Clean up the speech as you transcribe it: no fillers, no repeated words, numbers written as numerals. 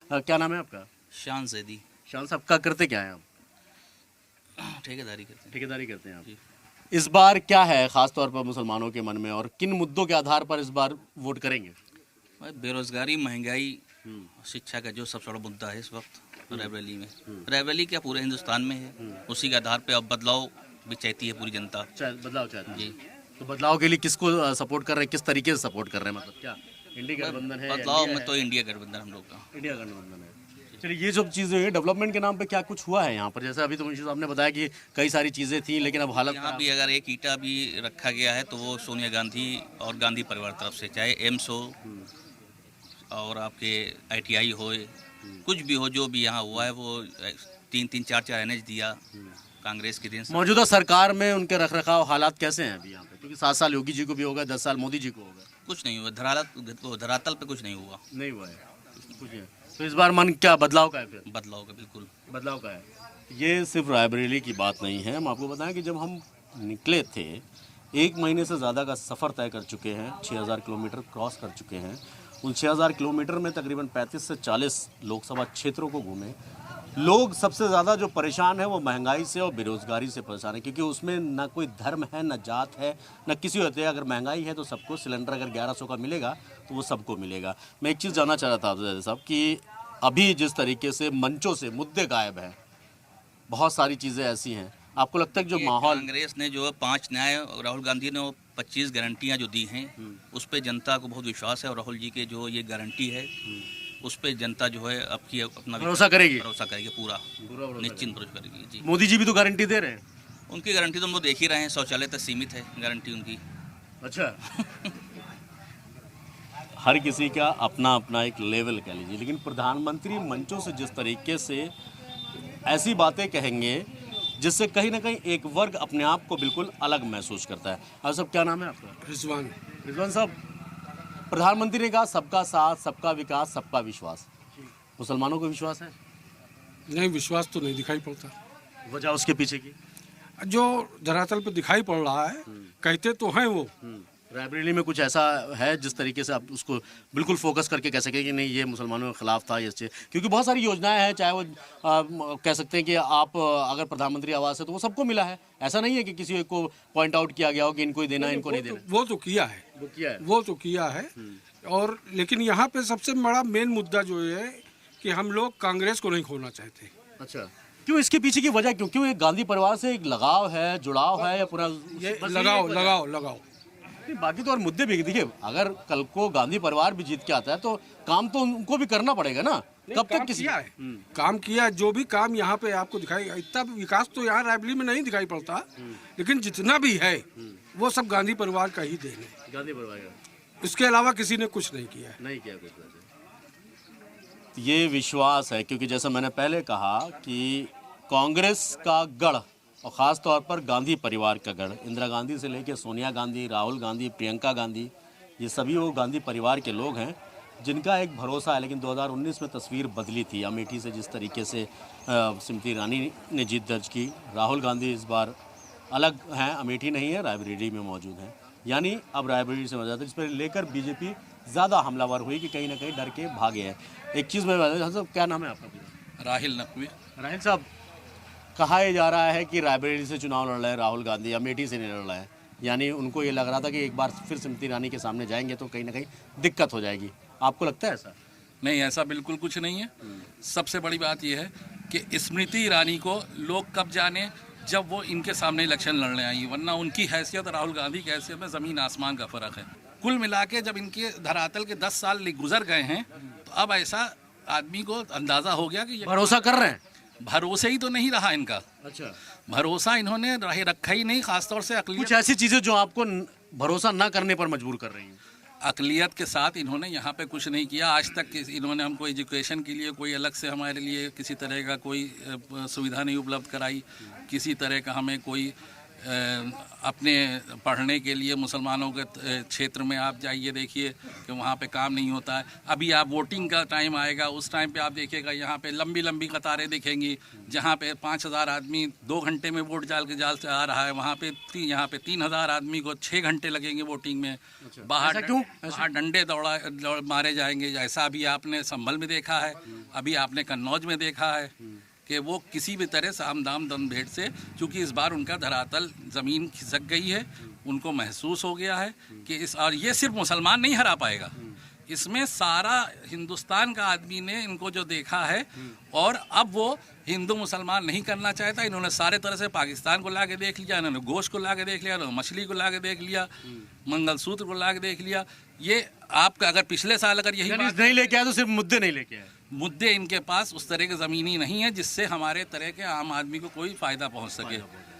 क्या नाम है आपका? शान जैदी। शान साहब, क्या करते क्या हैं आप? ठेकेदारी करते हैं ठेकेदारी करते हैं आप। जी। इस बार क्या है खास तौर पर मुसलमानों के मन में, और किन मुद्दों के आधार पर इस बार वोट करेंगे? भाई बेरोजगारी, महंगाई, शिक्षा का जो सबसे बड़ा मुद्दा है इस वक्त रायबरेली में। रायबरेली क्या पूरे हिंदुस्तान में है, उसी के आधार पे अब बदलाव भी चाहती है पूरी जनता। बदलाव चाहते हैं जी। तो बदलाव के लिए किसको सपोर्ट कर रहे हैं, किस तरीके से सपोर्ट कर रहे हैं, मतलब क्या इंडिया गठबंधन है या बदलाव इंडिया में तो इंडिया गठबंधन हम लोग का। इंडिया गठबंधन है? चलिए, ये सब चीज़ें हैं डेवलपमेंट के नाम पे क्या कुछ हुआ है यहाँ पर? जैसे अभी तो मुंशी साहब ने बताया कि कई सारी चीज़ें थी, लेकिन अब हालत यहाँ भी अगर एक ईंटा भी रखा गया है तो वो सोनिया गांधी और गांधी परिवार तरफ से, चाहे एम्स हो और आपके ITI हो, कुछ भी हो, जो भी यहाँ हुआ है वो 3-3, 4-4 NH दिया कांग्रेस के दिन से। मौजूदा सरकार में उनके रखरखाव हालात कैसे हैं अभी यहाँ पे? क्योंकि 7 साल योगी जी को भी होगा, 10 साल मोदी जी को होगा। कुछ नहीं हुआ, धरातल पे कुछ नहीं हुआ। नहीं हुआ है कुछ है। तो इस बार मन क्या बदलाव का है? फिर बदलाव का बिल्कुल बदलाव का है। ये सिर्फ रायबरेली की बात नहीं है, हम आपको बताएं कि जब हम निकले थे 1 महीने से ज़्यादा का सफ़र तय कर चुके हैं, 6000 किलोमीटर क्रॉस कर चुके हैं। उन 6000 किलोमीटर में तकरीबन 35 से 40 लोकसभा क्षेत्रों को घूमे। लोग सबसे ज़्यादा जो परेशान है वो महंगाई से और बेरोज़गारी से परेशान है, क्योंकि उसमें ना कोई धर्म है, ना जात है, ना किसी होते हैं। अगर महंगाई है तो सबको सिलेंडर अगर 1100 का मिलेगा तो वो सबको मिलेगा। मैं एक चीज़ जानना चाह रहा था आपसे जैसे साहब कि अभी जिस तरीके से मंचों से मुद्दे गायब हैं, बहुत सारी चीज़ें ऐसी हैं, आपको लगता है कि जो माहौल कांग्रेस ने जो 5 न्याय, राहुल गांधी ने वो 25 गारंटियाँ जो दी हैं उस पर जनता को बहुत विश्वास है, और राहुल जी के जो ये गारंटी है उस पर जनता जो है अपना भरोसा करेगी पूरा निश्चिंत भरोसा करेगी जी। मोदी जी भी तो गारंटी दे रहे हैं। उनकी गारंटी तो हम लोग देख ही रहे हैं, शौचालय तक सीमित है गारंटी उनकी। अच्छा हर किसी का अपना अपना एक लेवल कह लीजिए, लेकिन प्रधानमंत्री मंचों से जिस तरीके से ऐसी बातें कहेंगे जिससे कहीं ना कहीं एक वर्ग अपने आप को बिल्कुल अलग महसूस करता है। और सब, क्या नाम है आपका? रिजवान। रिजवान साहब, प्रधानमंत्री ने कहा सबका साथ, सबका विकास, सबका विश्वास। मुसलमानों को विश्वास है? नहीं, विश्वास तो नहीं दिखाई पड़ता। वजह उसके पीछे की जो धरातल पे दिखाई पड़ रहा है, कहते तो हैं वो। रायबरेली में कुछ ऐसा है जिस तरीके से आप उसको बिल्कुल फोकस करके कह सकें कि नहीं ये मुसलमानों के खिलाफ था ये चीज़? क्योंकि बहुत सारी योजनाएं हैं, चाहे वो कह सकते हैं कि आप अगर प्रधानमंत्री आवास है तो वो सबको मिला है। ऐसा नहीं है कि किसी एक को पॉइंट आउट किया गया हो कि इनको ही देना है, इनको नहीं देना। वो तो किया है, वो तो किया है। और लेकिन यहाँ पे सबसे बड़ा मेन मुद्दा जो है कि हम लोग कांग्रेस को नहीं खोना चाहते। अच्छा, क्यों? इसके पीछे की वजह क्यों? क्यों एक गांधी परिवार से एक लगाव है, जुड़ाव है, या पूरा ये बस लगाओ। बाकी तो और मुद्दे भी देखिए, अगर कल को गांधी परिवार भी जीत के आता है तो काम तो उनको भी करना पड़ेगा ना। कब तक किसी किया है, काम किया है। जो भी काम यहाँ पे आपको दिखाई, इतना विकास तो यहाँ रायबरेली में नहीं दिखाई पड़ता, लेकिन जितना भी है वो सब गांधी परिवार का ही देन है। गांधी परिवार का, इसके अलावा किसी ने कुछ नहीं किया है। नहीं किया कुछ वैसे। ये विश्वास है, क्योंकि जैसा मैंने पहले कहा कि कांग्रेस का गढ़ और ख़ास तौर पर गांधी परिवार का गढ़, इंदिरा गांधी से लेकर सोनिया गांधी, राहुल गांधी, प्रियंका गांधी, ये सभी वो गांधी परिवार के लोग हैं जिनका एक भरोसा है। लेकिन 2019 में तस्वीर बदली थी। अमेठी से जिस तरीके से स्मृति ईरानी ने जीत दर्ज की, राहुल गांधी इस बार अलग हैं, अमेठी नहीं है, रायबरेली में मौजूद हैं। यानी अब रायबरेली से मौजूद है, जिस पर लेकर बीजेपी ज़्यादा हमलावर हुई कि कहीं ना कहीं डर के भागे हैं। एक चीज़ मैं बता दूं, क्या नाम है आपका? राहिल नकवी। राहिल साहब, कहा यह जा रहा है कि रायबरेली से चुनाव लड़ रहे हैं राहुल गांधी, अमेठी से नहीं लड़ रहे हैं। यानी उनको ये लग रहा था कि एक बार फिर स्मृति ईरानी के सामने जाएंगे तो कहीं ना कहीं दिक्कत हो जाएगी। आपको लगता है ऐसा? नहीं, ऐसा बिल्कुल कुछ नहीं है। सबसे बड़ी बात यह है कि स्मृति ईरानी को लोग कब जाने जब वो इनके सामने इलेक्शन लड़ने आई, वरना उनकी हैसियत राहुल गांधी की हैसियत में ज़मीन आसमान का फ़र्क है। कुल मिला के जब इनके धरातल के 10 साल गुजर गए हैं तो अब ऐसा आदमी को अंदाज़ा हो गया कि ये भरोसा कर रहे हैं। भरोसे ही तो नहीं रहा इनका। अच्छा, भरोसा इन्होंने रखा ही नहीं, खासतौर से कुछ ऐसी चीज़ें जो आपको भरोसा ना करने पर मजबूर कर रही हैं। अकलियत के साथ इन्होंने यहाँ पे कुछ नहीं किया आज तक। इन्होंने हमको एजुकेशन के लिए कोई अलग से हमारे लिए किसी तरह का कोई सुविधा नहीं उपलब्ध कराई, किसी तरह का हमें कोई अपने पढ़ने के लिए मुसलमानों के क्षेत्र में आप जाइए, देखिए कि वहाँ पे काम नहीं होता है। अभी आप वोटिंग का टाइम आएगा, उस टाइम पे आप देखिएगा यहाँ पे लंबी लंबी कतारें दिखेंगी, जहाँ पे 5,000 आदमी 2 घंटे में वोट जाल से आ रहा है, वहाँ पे यहाँ पे 3,000 आदमी को 6 घंटे लगेंगे वोटिंग में। बाहर क्यों बाहर डंडे दौड़ मारे जाएंगे, जैसा अभी आपने संभल में देखा है, अभी आपने कन्नौज में देखा है कि वो किसी भी तरह साम दाम दम भेंट से, क्योंकि इस बार उनका धरातल ज़मीन खिसक गई है, उनको महसूस हो गया है कि और ये सिर्फ मुसलमान नहीं हरा पाएगा, इसमें सारा हिंदुस्तान का आदमी ने इनको जो देखा है, और अब वो हिंदू मुसलमान नहीं करना चाहता। इन्होंने सारे तरह से पाकिस्तान को ला के देख लिया, इन्होंने गोश्त को ला के देख लिया, इन्होंने मछली को ला के देख लिया, मंगलसूत्र को ला के देख लिया। ये आपका अगर पिछले साल अगर यही बात नहीं लेके आए तो सिर्फ मुद्दे नहीं लेके आए, मुद्दे इनके पास उस तरह के ज़मीनी नहीं है जिससे हमारे तरह के आम आदमी को कोई फ़ायदा पहुंच सके।